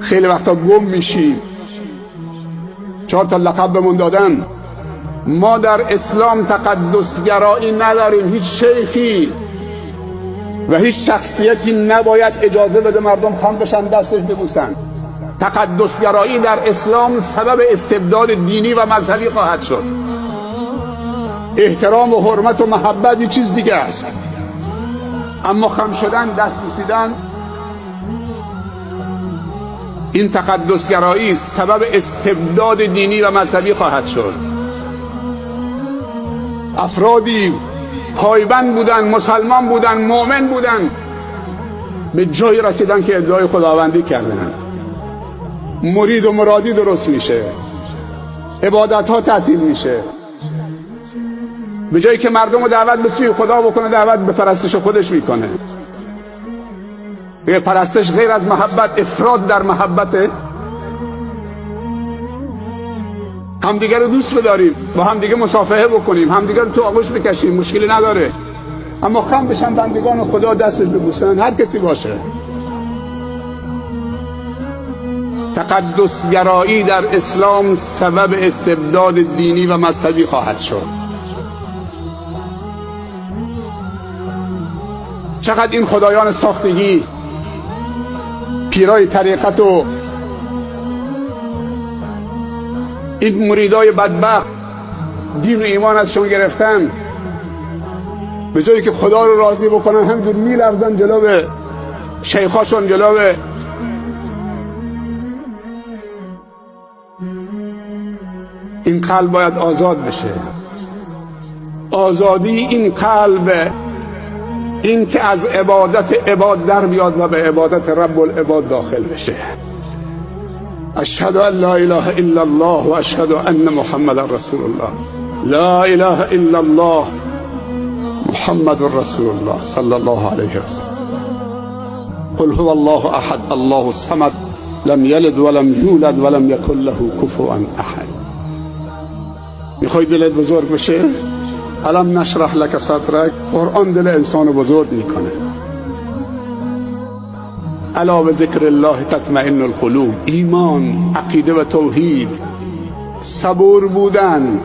خیلی وقتا گم میشیم. 4 تا لقب بهمون دادن. ما در اسلام تقدسگرایی نداریم. هیچ شیخی و هیچ شخصیتی نباید اجازه بده مردم خم بشن دستش ببوسن. تقدسگرایی در اسلام سبب استبداد دینی و مذهبی خواهد شد. احترام و حرمت و محبت یه چیز دیگه است، اما خم شدن، دست بوسیدن، این تقدسگرایی سبب استبداد دینی و مذهبی خواهد شد. افرادی پایبند بودن، مسلمان بودن، مؤمن بودن، به جایی رسیدن که ادعای خداوندی کردن. مرید و مرادی درست میشه، عبادت ها تعطیل میشه. به جایی که مردم رو دعوت به سوی خدا بکنه، دعوت به پرستش خودش میکنه. پرستش غیر از محبت، افراد در محبته. همدیگه رو دوست بداریم، با همدیگه مصافحه بکنیم، همدیگه رو تو آغوش بکشیم، مشکلی نداره. اما خم بشن بندگان خدا دستش ببوسن، هر کسی باشه. تقدسگرایی در اسلام سبب استبداد دینی و مذهبی خواهد شد. چقدر این خدایان ساختگی، پیرای طریقت و این مریدای بدبخت دین و ایمان از شما گرفتن، به جایی که خدا رو راضی بکنن همینجور میلرزن جلو شیخاشون، جلو این قلب باید آزاد بشه. آزادی این قلب، این که از عبادت عباد در بیاد و به عبادت رب العباد داخل بشه. اشهد ان لا اله الا الله و اشهد ان محمد رسول الله. لا اله الا الله محمد رسول الله صلی الله علیه و سلم. قل هو الله احد الله الصمد لم یلد ولم یولد ولم یکن له کفوا احد. میخوای دلت بزرگ بشه؟ الم نشرح لك صدرک. قرآن دل انسان بزرگ میکنه. الا بذکر الله تطمئن القلوب. ایمان، عقیده و توحید، صبور بودن،